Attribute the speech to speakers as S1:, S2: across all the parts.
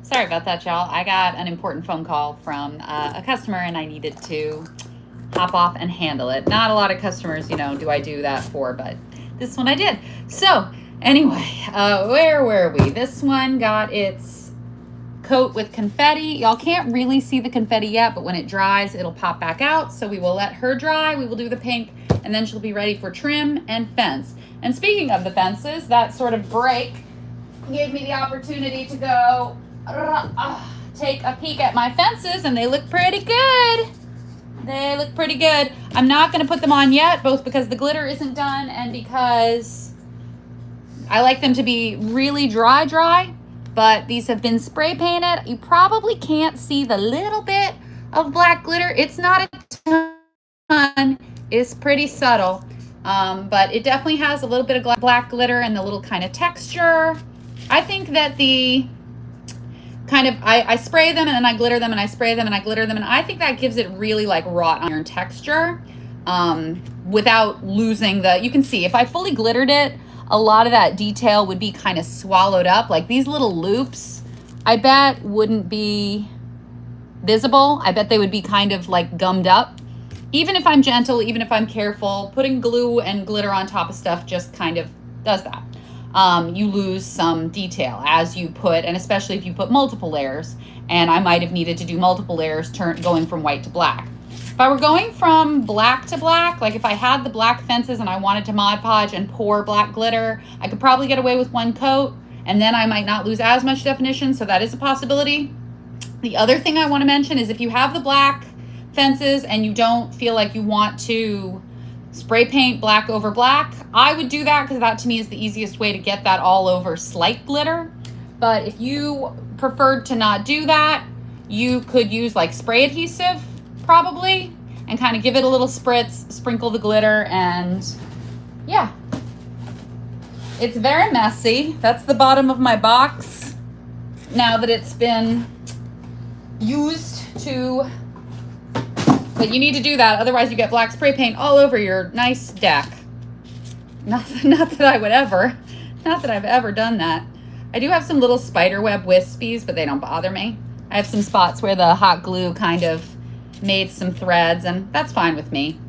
S1: Sorry about that, y'all. I got an important phone call from a customer and I needed to hop off and handle it. Not a lot of customers, do I do that for, but this one I did. So anyway, where were we? This one got its coat with confetti. Y'all can't really see the confetti yet, but when it dries, it'll pop back out. So we will let her dry. We will do the pink, and then she'll be ready for trim and fence. And speaking of the fences, that sort of break gave me the opportunity to go take a peek at my fences, and they look pretty good. They look pretty good. I'm not going to put them on yet, both because the glitter isn't done and because I like them to be really dry, but these have been spray painted. You probably can't see the little bit of black glitter. It's not a ton. It's pretty subtle, but it definitely has a little bit of black glitter and the little kind of texture. I think that the I spray them and then I glitter them and I spray them and I glitter them, and I think that gives it really like wrought iron texture without losing you can see if I fully glittered it, a lot of that detail would be kind of swallowed up. Like these little loops, I bet wouldn't be visible. I bet they would be kind of like gummed up. Even if I'm gentle, even if I'm careful, putting glue and glitter on top of stuff just kind of does that. You lose some detail as you put, and especially if you put multiple layers, and I might have needed to do multiple layers going from white to black. If I were going from black to black, like if I had the black fences and I wanted to Mod Podge and pour black glitter, I could probably get away with one coat, and then I might not lose as much definition, so that is a possibility. The other thing I want to mention is if you have the black fences and you don't feel like you want to spray paint black over black, I would do that because that to me is the easiest way to get that all over slight glitter. But if you preferred to not do that, you could use like spray adhesive probably and kind of give it a little spritz, sprinkle the glitter, and yeah. It's very messy. That's the bottom of my box now that it's been used to. But you need to do that, otherwise you get black spray paint all over your nice deck. Not that I've ever done that. I do have some little spider web wispies, but they don't bother me. I have some spots where the hot glue kind of made some threads, and that's fine with me.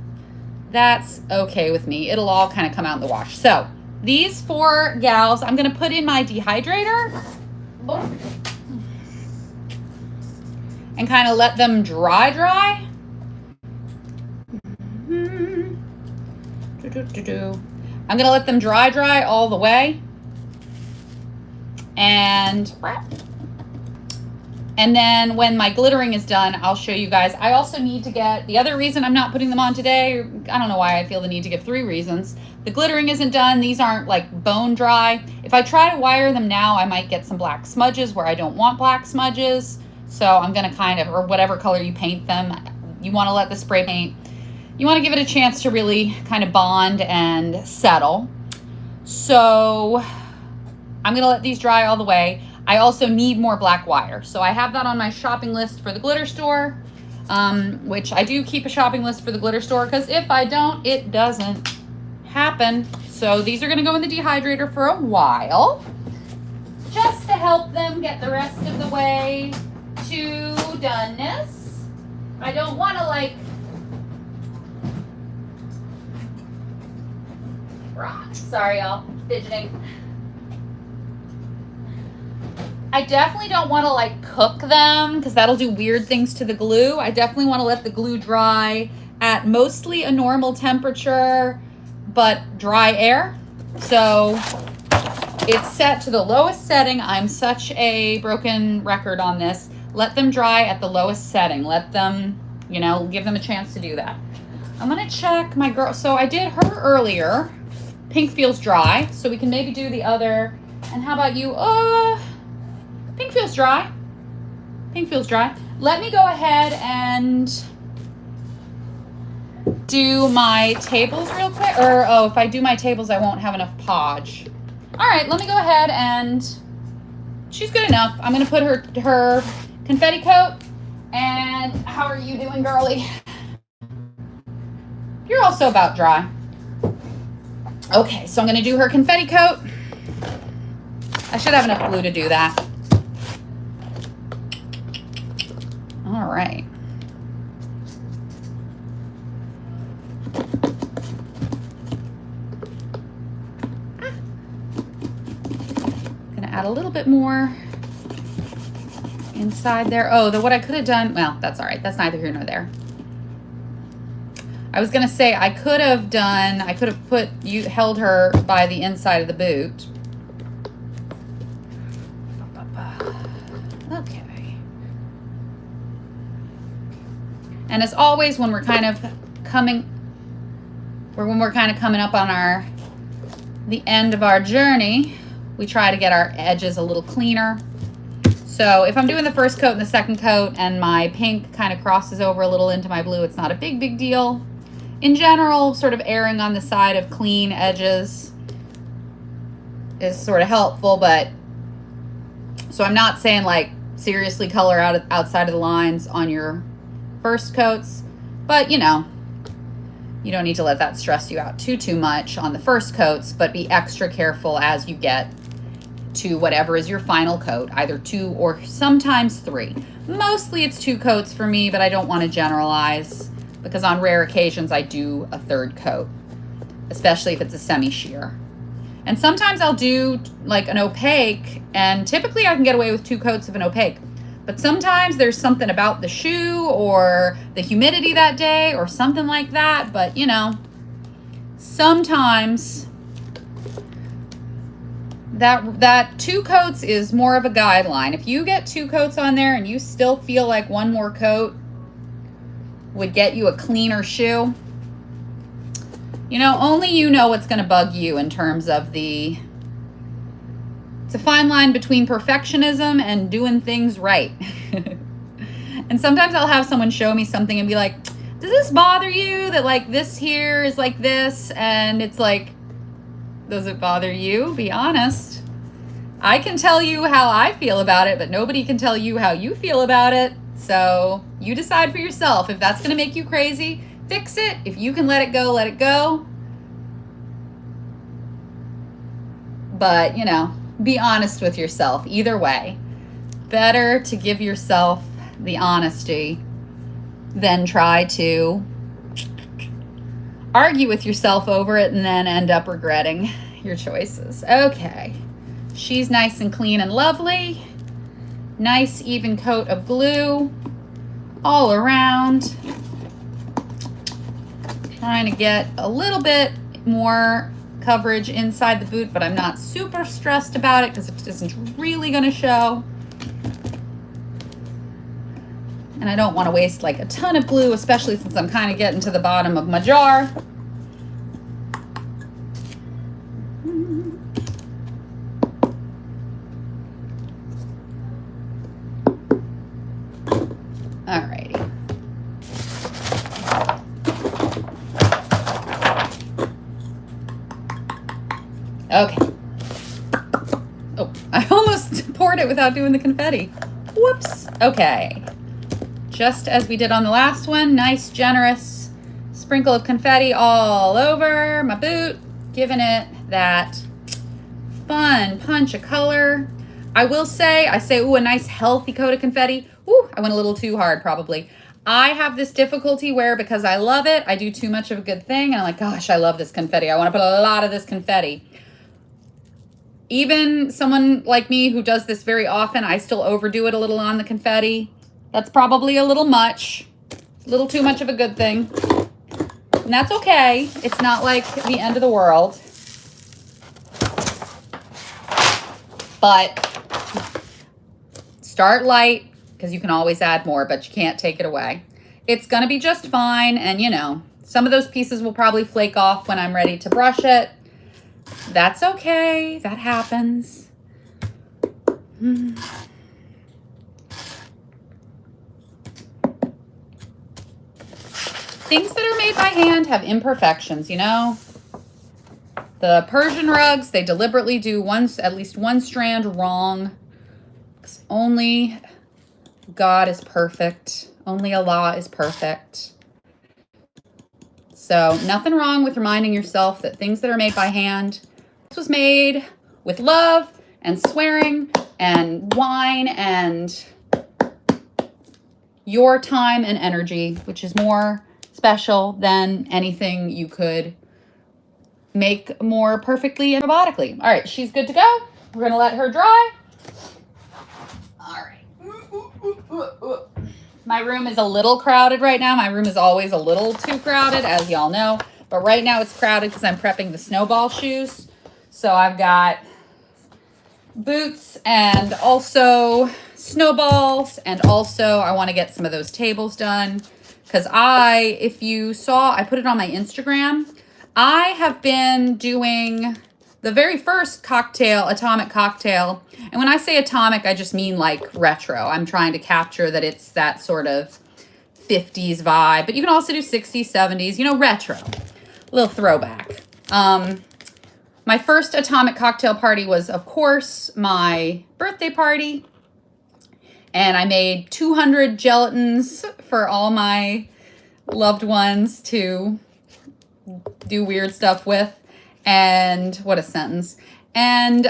S1: That's okay with me. It'll all kind of come out in the wash. So these 4 gals, I'm gonna put in my dehydrator and kind of let them dry. I'm gonna let them dry all the way, and then when my glittering is done, I'll show you guys. I also need to get, the other reason I'm not putting them on today, I don't know why I feel the need to give 3 reasons. The glittering isn't done. These aren't like bone dry. If I try to wire them now, I might get some black smudges where I don't want black smudges. So I'm gonna kind of, or whatever color you paint them, you wanna let the spray paint, you want to give it a chance to really kind of bond and settle. So I'm going to let these dry all the way. I also need more black wire. So I have that on my shopping list for the glitter store, which I do keep a shopping list for the glitter store because if I don't, it doesn't happen. So these are going to go in the dehydrator for a while just to help them get the rest of the way to doneness. I don't want to like sorry, y'all, fidgeting. I definitely don't want to like cook them because that'll do weird things to the glue. I definitely want to let the glue dry at mostly a normal temperature, but dry air. So it's set to the lowest setting. I'm such a broken record on this. Let them dry at the lowest setting. Let them, give them a chance to do that. I'm going to check my girl. So I did her earlier. Pink feels dry, so we can maybe do the other. And how about you? Pink feels dry. Pink feels dry. Let me go ahead and do my tables real quick. Or, if I do my tables, I won't have enough podge. All right, let me go ahead and she's good enough. I'm going to put her confetti coat. And how are you doing, girly? You're also about dry. Okay, so I'm going to do her confetti coat. I should have enough glue to do that. All right. Gonna add a little bit more inside there. Oh, what I could have done, well, that's all right. That's neither here nor there. I was gonna say I could have held her by the inside of the boot. Okay. And as always, when we're kind of coming up on the end of our journey, we try to get our edges a little cleaner. So if I'm doing the first coat and the second coat and my pink kind of crosses over a little into my blue, it's not a big deal. In general, sort of erring on the side of clean edges is sort of helpful, but so I'm not saying like seriously color outside of the lines on your first coats, but you know, you don't need to let that stress you out too much on the first coats, but be extra careful as you get to whatever is your final coat, either 2 or sometimes 3. Mostly it's 2 coats for me, but I don't want to generalize because on rare occasions I do a 3rd coat, especially if it's a semi-sheer. And sometimes I'll do like an opaque, and typically I can get away with 2 coats of an opaque. But sometimes there's something about the shoe or the humidity that day or something like that. But, you know, sometimes that 2 coats is more of a guideline. If you get 2 coats on there and you still feel like 1 more coat would get you a cleaner shoe, you know, only you know what's going to bug you in terms of it's a fine line between perfectionism and doing things right. And sometimes I'll have someone show me something and be like, does this bother you that like this here is like this? And it's like, does it bother you? Be honest. I can tell you how I feel about it, but nobody can tell you how you feel about it. So you decide for yourself. If that's going to make you crazy, fix it. If you can let it go, let it go. But, you know, be honest with yourself. Either way, better to give yourself the honesty than try to argue with yourself over it and then end up regretting your choices. Okay, she's nice and clean and lovely. Nice even coat of glue all around. Trying to get a little bit more coverage inside the boot, but I'm not super stressed about it because it isn't really going to show. And I don't want to waste like a ton of glue, especially since I'm kind of getting to the bottom of my jar. Alrighty. Okay. Oh, I almost poured it without doing the confetti. Whoops. Okay. Just as we did on the last one, nice generous sprinkle of confetti all over my boot, giving it that fun punch of color. I will say, ooh, a nice healthy coat of confetti. Ooh, I went a little too hard probably. I have this difficulty where because I love it, I do too much of a good thing. And I'm like, gosh, I love this confetti. I want to put a lot of this confetti. Even someone like me who does this very often, I still overdo it a little on the confetti. That's probably a little much, a little too much of a good thing. And that's okay. It's not like the end of the world. But start light because you can always add more, but you can't take it away. It's going to be just fine. And you know, some of those pieces will probably flake off when I'm ready to brush it. That's okay. That happens. Things that are made by hand have imperfections, you know? The Persian rugs, they deliberately do at least one strand wrong. 'Cause only God is perfect. Only Allah is perfect. So nothing wrong with reminding yourself that things that are made by hand, this was made with love and swearing and wine and your time and energy, which is more special than anything you could make more perfectly and robotically. All right, she's good to go. We're gonna let her dry. All right. My room is a little crowded right now. My room is always a little too crowded, as y'all know. But right now it's crowded because I'm prepping the snowball shoes. So I've got boots and also snowballs. And also I want to get some of those tables done. Because if you saw, I put it on my Instagram. I have been doing the very first cocktail, atomic cocktail. And when I say atomic, I just mean like retro. I'm trying to capture that it's that sort of 50s vibe. But you can also do 60s, 70s, you know, retro. A little throwback. My first atomic cocktail party was, of course, my birthday party. And I made 200 gelatins for all my loved ones to do weird stuff with. And what a sentence. And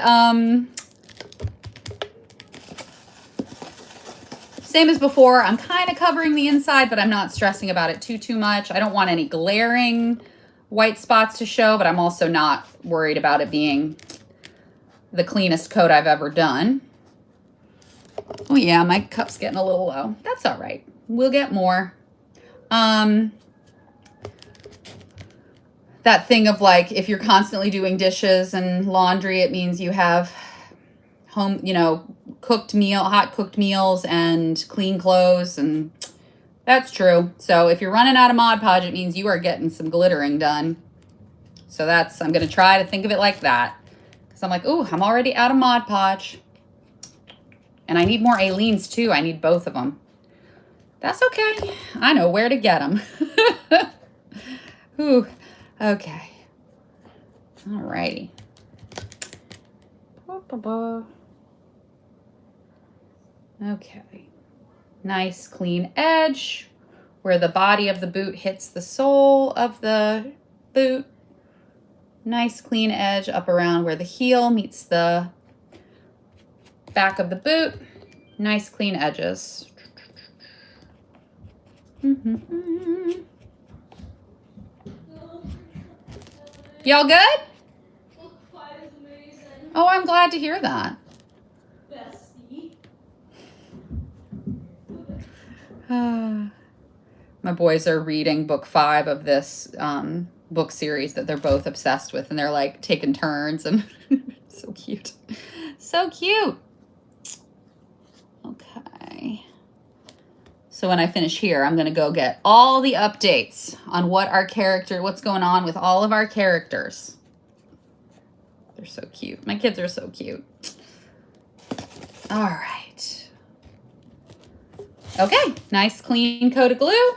S1: same as before, I'm kind of covering the inside, but I'm not stressing about it too much. I don't want any glaring white spots to show, but I'm also not worried about it being the cleanest coat I've ever done. Oh yeah, my cup's getting a little low. That's all right. We'll get more. That thing of like, if you're constantly doing dishes and laundry, it means you have home, you know, hot cooked meals and clean clothes, and that's true. So if you're running out of Mod Podge, it means you are getting some glittering done. So I'm going to try to think of it like that. Because I'm like, ooh, I'm already out of Mod Podge. And I need more Aleen's too. I need both of them. That's okay. I know where to get them. Ooh. Okay. Alrighty. Okay. Nice clean edge where the body of the boot hits the sole of the boot. Nice clean edge up around where the heel meets the back of the boot. Nice clean edges. Y'all good?
S2: Book 5 is amazing.
S1: Oh, I'm glad to hear that.
S2: Bestie.
S1: My boys are reading book 5 of this book series that they're both obsessed with, and they're like taking turns, and so cute. So cute. Okay. So when I finish here, I'm going to go get all the updates on what's going on with all of our characters. They're so cute. My kids are so cute. All right. Okay. Nice clean coat of glue.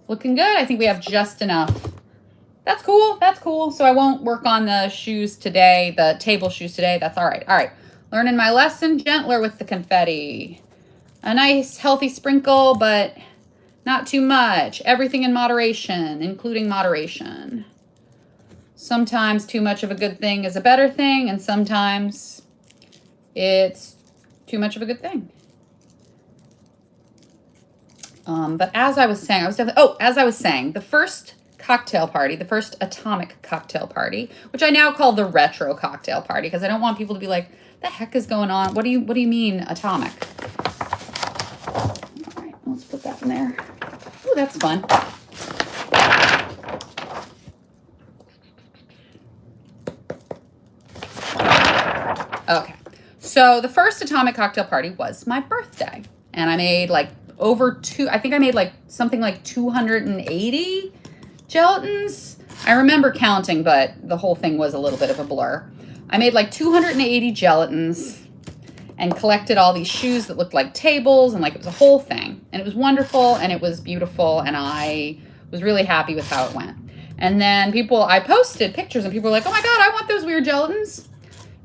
S1: Looking good. I think we have just enough. That's cool. That's cool. So I won't work on the shoes today, the table shoes today. That's all right. All right. Learning my lesson, gentler with the confetti. A nice healthy sprinkle, but not too much. Everything in moderation, including moderation. Sometimes too much of a good thing is a better thing, and sometimes it's too much of a good thing. But as I was saying, the first cocktail party, the first atomic cocktail party, which I now call the retro cocktail party, because I don't want people to be like, the heck is going on? What do you mean atomic? All right, let's put that in there. Oh, that's fun. Okay, so the first atomic cocktail party was my birthday, and I made like something like 280 gelatins. I remember counting, but the whole thing was a little bit of a blur. I made like 280 gelatins and collected all these shoes that looked like tables, and like it was a whole thing. And it was wonderful, and it was beautiful, and I was really happy with how it went. And then I posted pictures, and people were like, oh my God, I want those weird gelatins.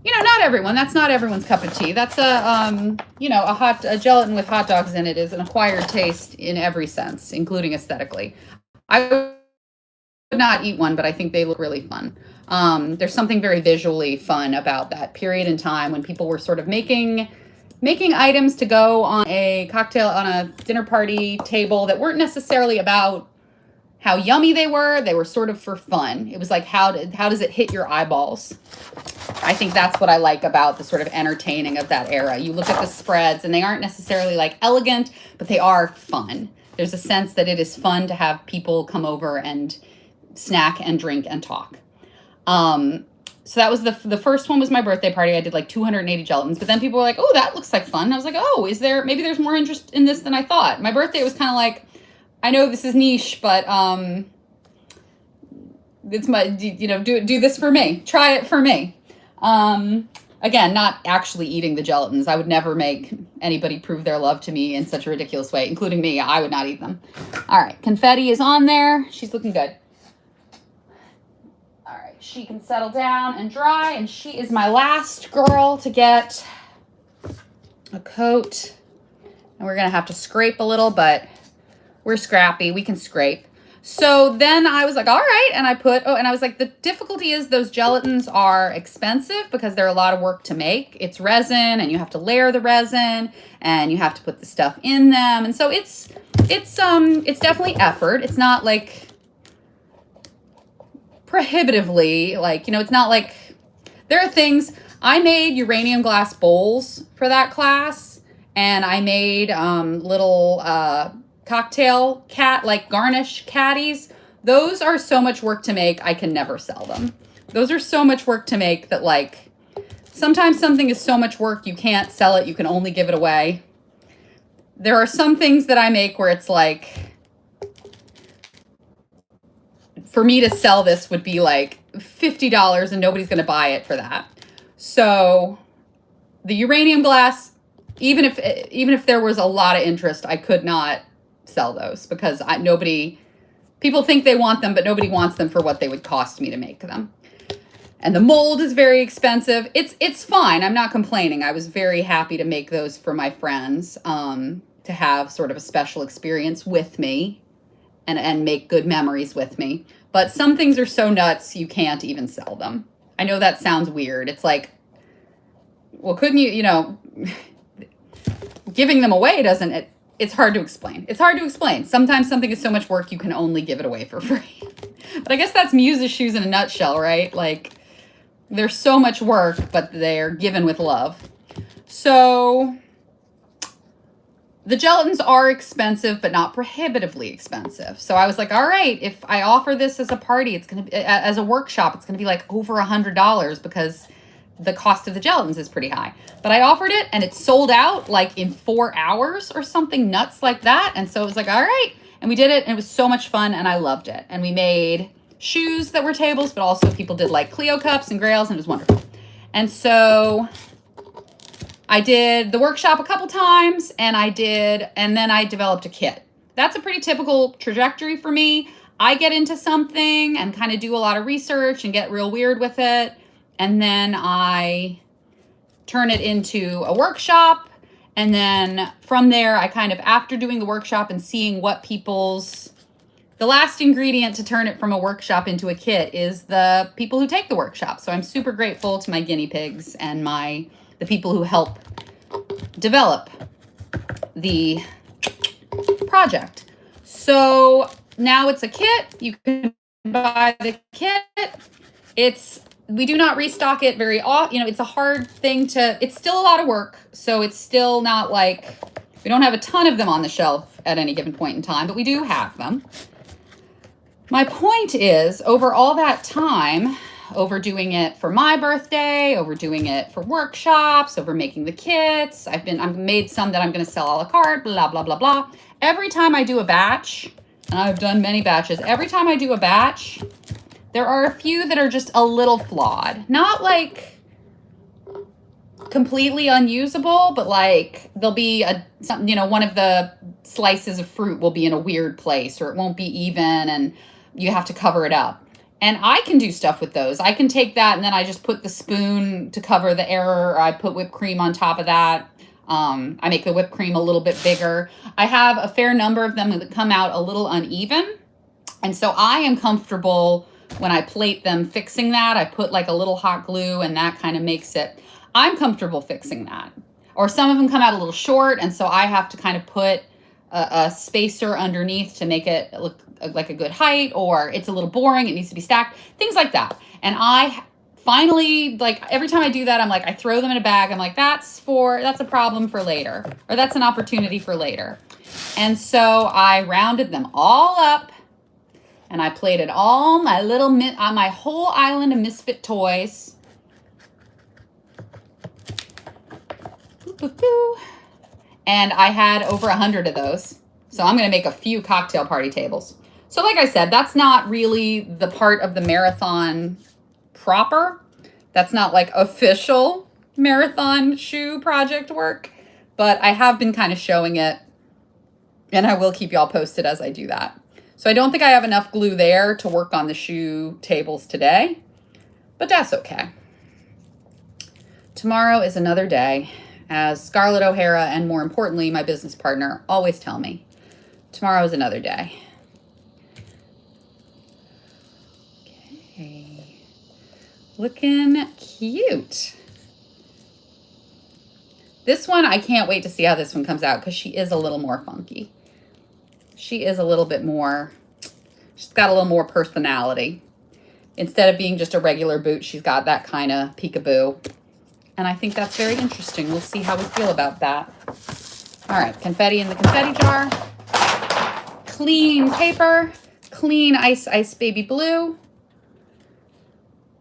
S1: You know, not everyone. That's not everyone's cup of tea. That's a gelatin with hot dogs in it is an acquired taste in every sense, including aesthetically. I would not eat one, but I think they look really fun. There's something very visually fun about that period in time when people were sort of making making items to go on a cocktail, on a dinner party table that weren't necessarily about how yummy they were. They were sort of for fun. It was like, how does it hit your eyeballs? I think that's what I like about the sort of entertaining of that era. You look at the spreads and they aren't necessarily like elegant, but they are fun. There's a sense that it is fun to have people come over and snack and drink and talk. So that was the first one was my birthday party. I did like 280 gelatins, but then people were like, oh, that looks like fun. And I was like, oh, maybe there's more interest in this than I thought. My birthday was kind of like, I know this is niche, but it's my, do this for me. Try it for me. Again, not actually eating the gelatins. I would never make anybody prove their love to me in such a ridiculous way, including me. I would not eat them. All right, confetti is on there. She's looking good. All right, she can settle down and dry, and she is my last girl to get a coat. And we're gonna have to scrape a little, but we're scrappy. We can scrape. So then I was like, all right. And I was like, the difficulty is those gelatins are expensive because they're a lot of work to make. It's resin and you have to layer the resin and you have to put the stuff in them. And so it's definitely effort. It's not like prohibitively like, it's not like, there are things. I made uranium glass bowls for that class, and I made little cocktail garnish caddies. Those are so much work to make, I can never sell them. Those are so much work to make that like, sometimes something is so much work you can't sell it, you can only give it away. There are some things that I make where it's like, for me to sell this would be like $50 and nobody's going to buy it for that. So the uranium glass, even if there was a lot of interest, I could not sell those because people think they want them, but nobody wants them for what they would cost me to make them. And the mold is very expensive. It's fine. I'm not complaining. I was very happy to make those for my friends, to have sort of a special experience with me and make good memories with me. But some things are so nuts, you can't even sell them. I know that sounds weird. It's like, well, couldn't you, giving them away doesn't, it's hard to explain. It's hard to explain. Sometimes something is so much work, you can only give it away for free. But I guess that's Muse's shoes in a nutshell, right? Like, they're so much work, but they're given with love. So the gelatins are expensive, but not prohibitively expensive. So I was like, all right, if I offer this as a party, it's going to be, as a workshop, it's going to be like over $100 because the cost of the gelatins is pretty high. But I offered it and it sold out like in 4 hours or something nuts like that. And so it was like, all right. And we did it and it was so much fun and I loved it. And we made shoes that were tables, but also people did like Clio cups and grails and it was wonderful. And so I did the workshop a couple times and then I developed a kit. That's a pretty typical trajectory for me. I get into something and kind of do a lot of research and get real weird with it. And then I turn it into a workshop. And then from there, I kind of, after doing the workshop and seeing what the last ingredient to turn it from a workshop into a kit is the people who take the workshop. So I'm super grateful to my guinea pigs and the people who help develop the project. So now it's a kit. You can buy the kit. We do not restock it very often. It's a hard thing it's still a lot of work. So it's still not like, we don't have a ton of them on the shelf at any given point in time, but we do have them. My point is, over all that time, over doing it for my birthday, over doing it for workshops, over making the kits, I've made some that I'm going to sell a la carte, blah, blah, blah, blah. Every time I do a batch, and I've done many batches, every time I do a batch, there are a few that are just a little flawed. Not like completely unusable, but like there'll be one of the slices of fruit will be in a weird place or it won't be even and you have to cover it up. And I can do stuff with those. I can take that and then I just put the spoon to cover the error. Or I put whipped cream on top of that. I make the whipped cream a little bit bigger. I have a fair number of them that come out a little uneven. And so I am comfortable when I plate them fixing that. I put like a little hot glue and that kind of makes it. I'm comfortable fixing that. or some of them come out a little short, and so I have to kind of put a spacer underneath to make it look like a good height, or it's a little boring, it needs to be stacked, things like that. And I finally, like, every time I do that, I'm like, I throw them in a bag. I'm like, that's a problem for later, or that's an opportunity for later. And so I rounded them all up, and I plated all my little, my whole island of misfit toys. And I had over 100 of those. So I'm going to make a few cocktail party tables. So like I said, that's not really the part of the marathon proper. That's not like official marathon shoe project work, but I have been kind of showing it, and I will keep y'all posted as I do that. So I don't think I have enough glue there to work on the shoe tables today, but that's okay. Tomorrow is another day, as Scarlett O'Hara, and more importantly, my business partner, always tell me. Tomorrow is another day. Okay. Looking cute. This one, I can't wait to see how this one comes out, because she is a little more funky. She is a little bit more, she's got a little more personality. Instead of being just a regular boot, she's got that kind of peekaboo. And I think that's very interesting. We'll see how we feel about that. All right, confetti in the confetti jar. Clean paper. Clean ice baby blue.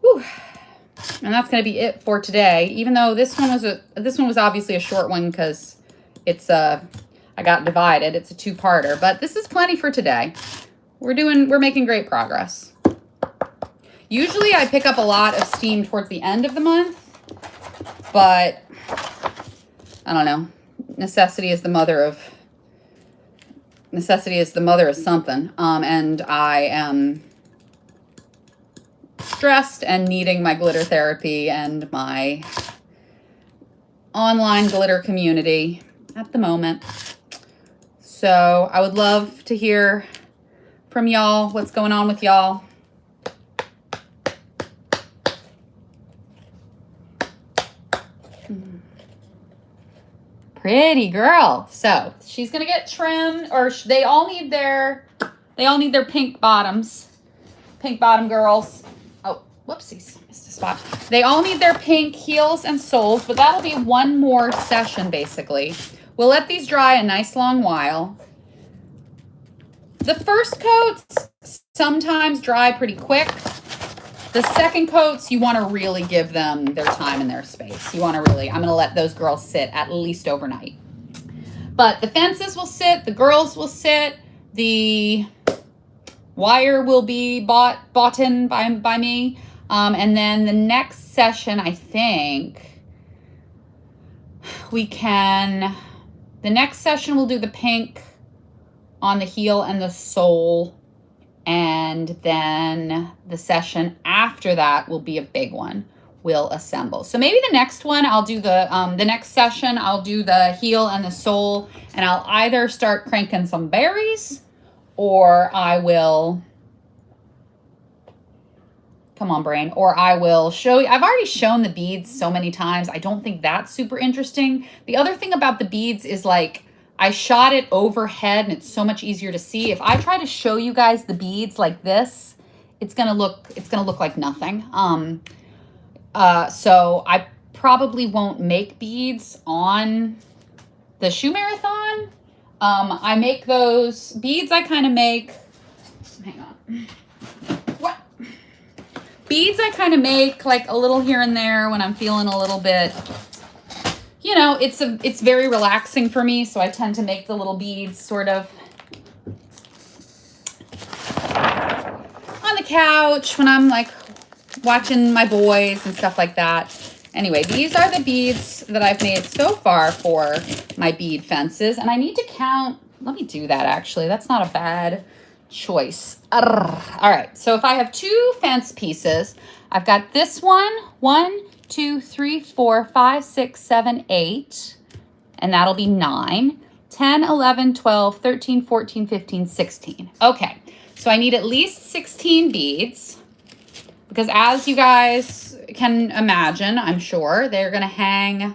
S1: Whew. And that's going to be it for today. Even though this one was obviously a short one, because it's I got divided. It's a two-parter, but this is plenty for today. We're making great progress. Usually I pick up a lot of steam towards the end of the month, but I don't know. Necessity is the mother of something. And I am stressed and needing my glitter therapy and my online glitter community at the moment. So I would love to hear from y'all, what's going on with y'all. Pretty girl. So she's gonna get trimmed, or they all need their pink bottoms. Pink bottom girls. Oh, whoopsies, missed a spot. They all need their pink heels and soles, but that'll be one more session basically. We'll let these dry a nice long while. The first coats sometimes dry pretty quick. The second coats, you want to really give them their time and their space. I'm going to let those girls sit at least overnight. But the fences will sit, the girls will sit, the wire will be bought in by me. And then the next session, I think the next session we'll do the pink on the heel and the sole. And then the session after that will be a big one. We'll assemble. So maybe the next one I'll do the next session I'll do the heel and the sole, and I'll either start cranking some berries, or I will, come on brain, or I will show you. I've already shown the beads so many times. I don't think that's super interesting. The other thing about the beads is, like, I shot it overhead and it's so much easier to see. If I try to show you guys the beads like this, it's gonna look like nothing. So I probably won't make beads on the shoe marathon. I make those beads, I kind of make, hang on. What? Beads I kind of make like a little here and there when I'm feeling a little bit, you know, it's very relaxing for me, so I tend to make the little beads sort of on the couch when I'm like watching my boys and stuff like that. Anyway, these are the beads that I've made so far for my bead fences, and I need to count. Let me do that actually. That's not a bad choice. All right, so if I have 2 fence pieces, I've got this one, 1, 2, 3, 4, 5, 6, 7, 8, and that'll be 9, 10, 11, 12, 13, 14, 15, 16. Okay, so I need at least 16 beads, because as you guys can imagine, I'm sure, they're gonna hang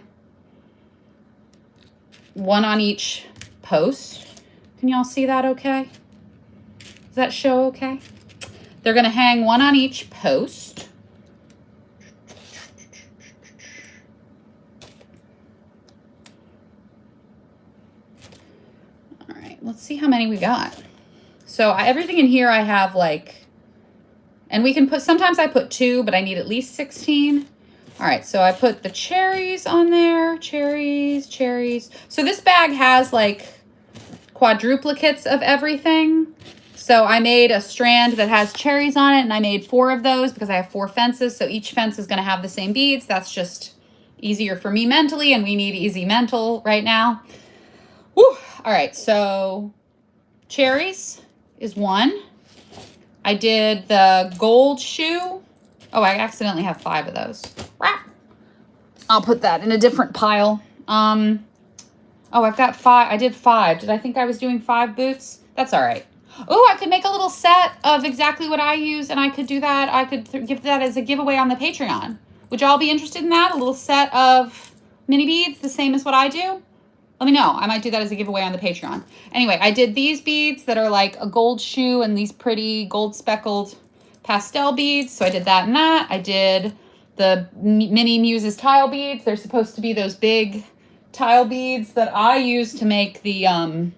S1: one on each post. Can y'all see that okay? Does that show okay? They're going to hang one on each post. All right, let's see how many we got. So everything in here I have like, and we can put, sometimes I put 2, but I need at least 16. All right, so I put the cherries on there. Cherries. So this bag has like quadruplicates of everything. So I made a strand that has cherries on it, and I made 4 of those because I have 4 fences. So each fence is going to have the same beads. That's just easier for me mentally, and we need easy mental right now. Woo. All right, so cherries is 1. I did the gold shoe. Oh, I accidentally have 5 of those. I'll put that in a different pile. Oh, I've got 5. I did 5. Did I think I was doing 5 boots? That's all right. Oh, I could make a little set of exactly what I use, and I could do that. I could give that as a giveaway on the Patreon. Would y'all be interested in that? A little set of mini beads, the same as what I do? Let me know. I might do that as a giveaway on the Patreon. Anyway, I did these beads that are like a gold shoe and these pretty gold speckled pastel beads. So I did that and that. I did the mini Muses tile beads. They're supposed to be those big tile beads that I use to make the, I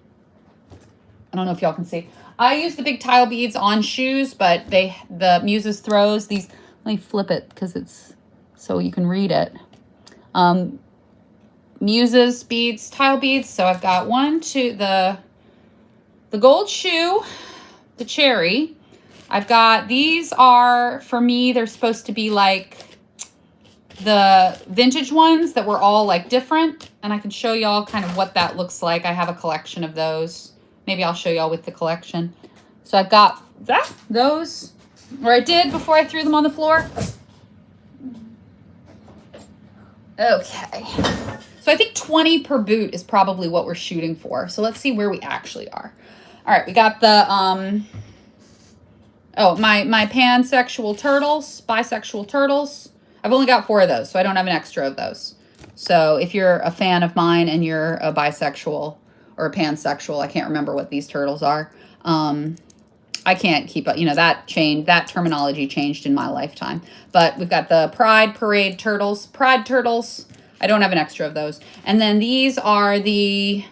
S1: don't know if y'all can see. I use the big tile beads on shoes, but the Muses throws these. Let me flip it because it's so you can read it. Muses beads, tile beads. So I've got 1, 2, the gold shoe, the cherry. I've got, these are, for me, they're supposed to be like the vintage ones that were all like different. And I can show y'all kind of what that looks like. I have a collection of those. Maybe I'll show y'all with the collection. So I've got those, or I did before I threw them on the floor. Okay. So I think 20 per boot is probably what we're shooting for. So let's see where we actually are. All right, we got the, my pansexual turtles, bisexual turtles. I've only got 4 of those, so I don't have an extra of those. So if you're a fan of mine and you're a bisexual or a pansexual, I can't remember what these turtles are. I can't keep up, that terminology changed in my lifetime. But we've got the Pride Parade turtles, Pride turtles. I don't have an extra of those. And then these are the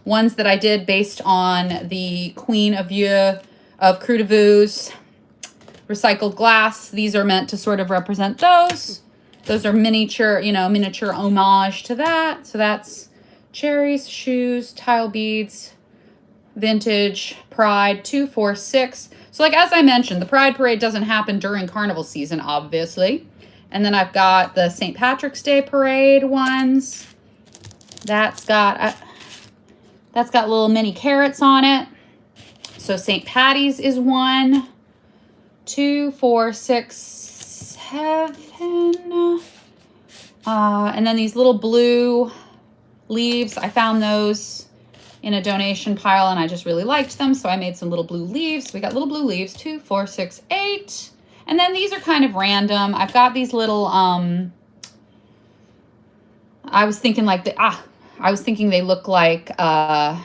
S1: ones that I did based on the Queen of Vieux of Crew de Vue's recycled glass. These are meant to sort of represent those. Those are miniature homage to that. So that's cherries, shoes, tile beads, vintage, Pride, 2, 4, 6. So like, as I mentioned, the Pride Parade doesn't happen during carnival season, obviously. And then I've got the St. Patrick's Day Parade ones. That's got little mini carrots on it. So St. Patty's is 1, 2, 4, 6, 7. And then these little blue leaves, I found those in a donation pile and I just really liked them. So I made some little blue leaves. We got little blue leaves, 2, 4, 6, 8. And then these are kind of random. I've got these little, I was thinking they look like red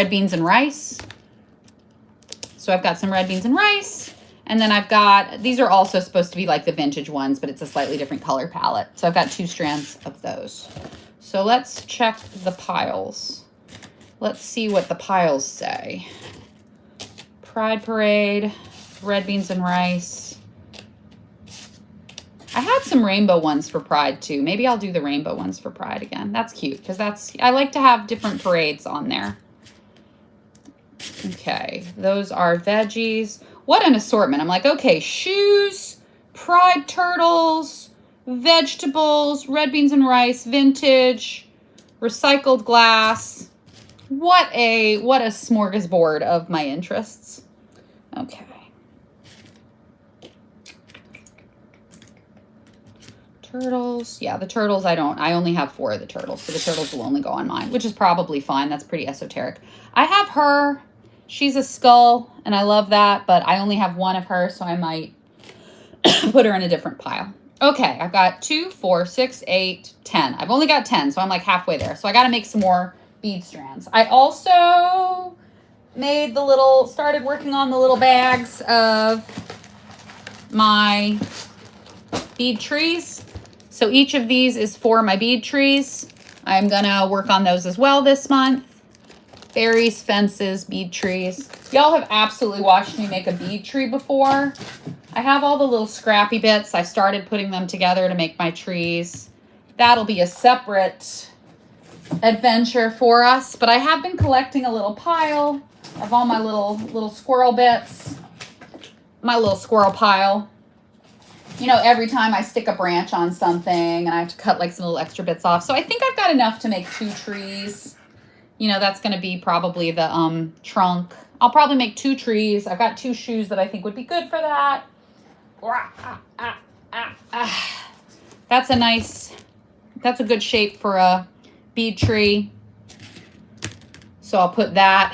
S1: beans and rice. So I've got some red beans and rice. And then I've got, these are also supposed to be like the vintage ones, but it's a slightly different color palette. So I've got 2 strands of those. So let's check the piles. Let's see what the piles say. Pride Parade, red beans and rice. I had some rainbow ones for Pride too. Maybe I'll do the rainbow ones for Pride again. That's cute because I like to have different parades on there. Okay, those are veggies. What an assortment. I'm like, okay, shoes, Pride turtles, vegetables, red beans and rice, vintage, recycled glass. What a smorgasbord of my interests. Okay. Turtles. Yeah, the turtles I only have 4 of the turtles, so the turtles will only go on mine, which is probably fine. That's pretty esoteric. I have her. She's a skull, and I love that, but I only have 1 of her, so I might put her in a different pile. Okay, I've got 2, 4, 6, 8, 10. I've only got 10, so I'm like halfway there. So I got to make some more bead strands. I also made started working on the little bags of my bead trees. So each of these is for my bead trees. I'm gonna work on those as well this month. Berries, fences, bead trees. Y'all have absolutely watched me make a bead tree before. I have all the little scrappy bits. I started putting them together to make my trees. That'll be a separate adventure for us, but I have been collecting a little pile of all my little squirrel bits. My little squirrel pile. You know, every time I stick a branch on something and I have to cut like some little extra bits off. So I think I've got enough to make 2 trees. You know, that's going to be probably the trunk. I'll probably make 2 trees. I've got 2 shoes that I think would be good for that. That's a good shape for a bead tree. So I'll put that.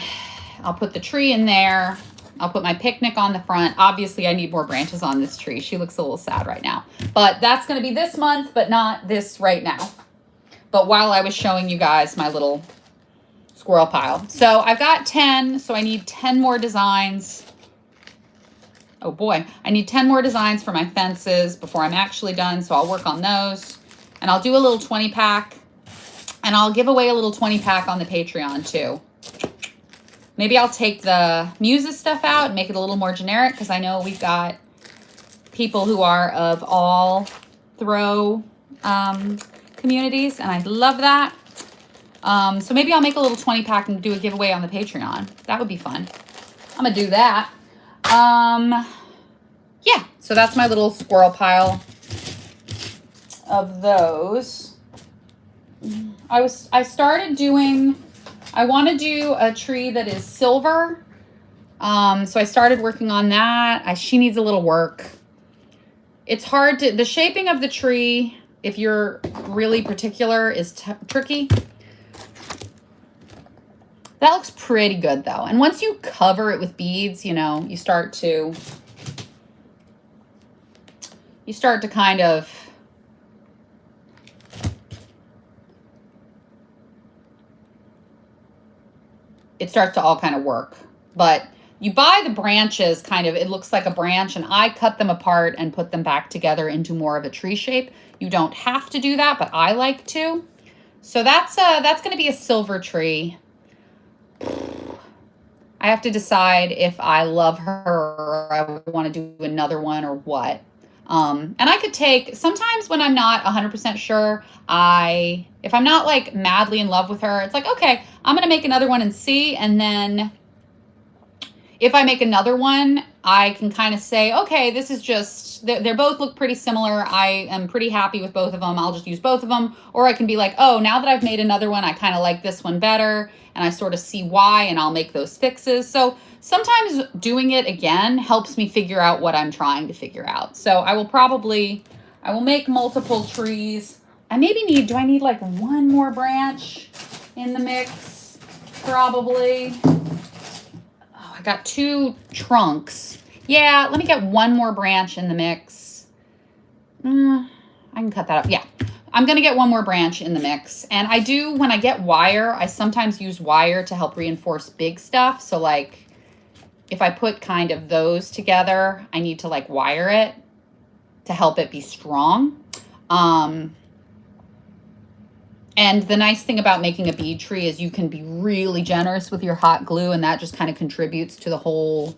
S1: I'll put the tree in there. I'll put my picnic on the front. Obviously, I need more branches on this tree. She looks a little sad right now. But that's going to be this month, but not this right now. But while I was showing you guys my little squirrel pile. So I've got 10, so I need 10 more designs. Oh boy, I need 10 more designs for my fences before I'm actually done. So I'll work on those. And I'll do a little 20 pack. And I'll give away a little 20 pack on the Patreon too. Maybe I'll take the Muses stuff out and make it a little more generic because I know we've got people who are of all throw communities, and I love that. So maybe I'll make a little 20 pack and do a giveaway on the Patreon. That would be fun. I'm gonna do that. Yeah, so that's my little squirrel pile of those. I want to do a tree that is silver. So I started working on that. She needs a little work. It's hard the shaping of the tree, if you're really particular, is tricky. That looks pretty good though. And once you cover it with beads, you know, you start to kind of, it starts to all kind of work. But you buy the branches kind of, it looks like a branch, and I cut them apart and put them back together into more of a tree shape. You don't have to do that, but I like to. So that's going to be a silver tree. I have to decide if I love her or I want to do another one or what. And I could take, sometimes when I'm not 100% sure, if I'm not like madly in love with her, it's like, okay, I'm going to make another one and see. And then if I make another one, I can kind of say, okay, this is just, they both look pretty similar. I am pretty happy with both of them. I'll just use both of them. Or I can be like, oh, now that I've made another one, I kind of like this one better. And I sort of see why, and I'll make those fixes. So sometimes doing it again helps me figure out what I'm trying to figure out. So I will make multiple trees. I maybe do I need like one more branch in the mix? Probably. Oh, I got 2 trunks. Yeah, let me get one more branch in the mix. I can cut that up. Yeah, I'm going to get one more branch in the mix. And I do, when I get wire, I sometimes use wire to help reinforce big stuff. So like, if I put kind of those together, I need to like wire it to help it be strong. And the nice thing about making a bead tree is you can be really generous with your hot glue, and that just kind of contributes to the whole.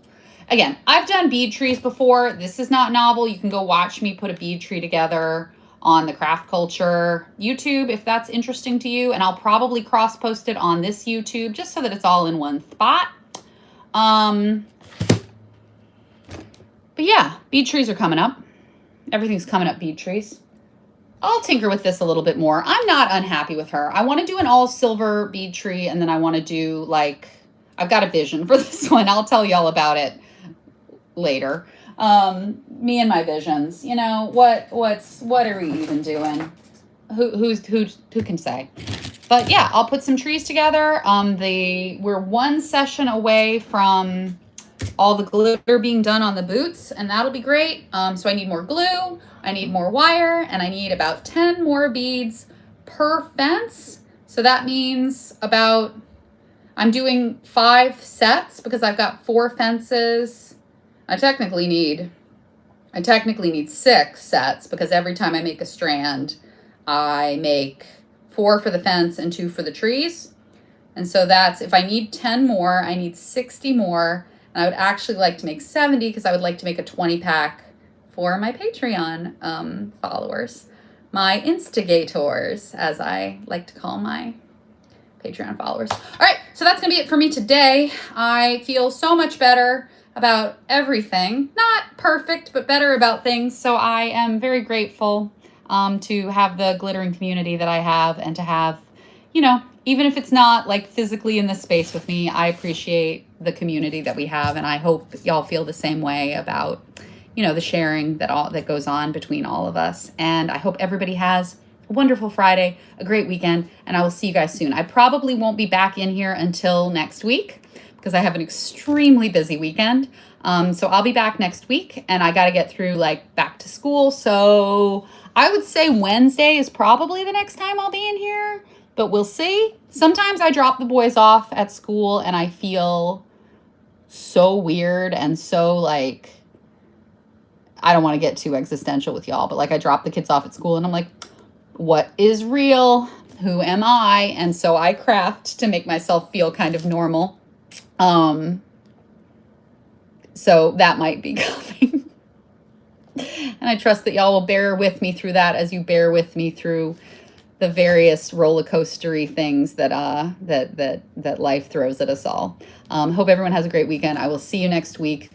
S1: Again, I've done bead trees before. This is not novel. You can go watch me put a bead tree together on the Craft Culture YouTube if that's interesting to you. And I'll probably cross-post it on this YouTube just so that it's all in one spot. But yeah, bead trees are coming up. Everything's coming up bead trees. I'll tinker with this a little bit more. I'm not unhappy with her. I want to do an all silver bead tree, and then I want to do like, I've got a vision for this one. I'll tell y'all about it later. Me and my visions, you know, what are we even doing? Who can say? But yeah, I'll put some trees together. We're one session away from all the glitter being done on the boots, and that'll be great. So I need more glue, I need more wire, and I need about 10 more beads per fence. So that means about, I'm doing 5 sets because I've got 4 fences. I technically need 6 sets because every time I make a strand, I make 4 for the fence and 2 for the trees. And so that's, if I need 10 more, I need 60 more. And I would actually like to make 70 because I would like to make a 20 pack for my Patreon followers, my instigators, as I like to call my Patreon followers. All right, so that's gonna be it for me today. I feel so much better about everything. Not perfect, but better about things. So I am very grateful to have the glittering community that I have, and to have, you know, even if it's not like physically in the space with me, I appreciate the community that we have. And I hope y'all feel the same way about, you know, the sharing that goes on between all of us. And I hope everybody has a wonderful Friday, a great weekend, and I will see you guys soon. I probably won't be back in here until next week because I have an extremely busy weekend. So I'll be back next week, and I got to get through like back to school. So I would say Wednesday is probably the next time I'll be in here, but we'll see. Sometimes I drop the boys off at school and I feel so weird and so like, I don't want to get too existential with y'all, but like I drop the kids off at school and I'm like, what is real? Who am I? And so I craft to make myself feel kind of normal. So that might be coming. And I trust that y'all will bear with me through that as you bear with me through the various roller coastery things that life throws at us all. Hope everyone has a great weekend. I will see you next week.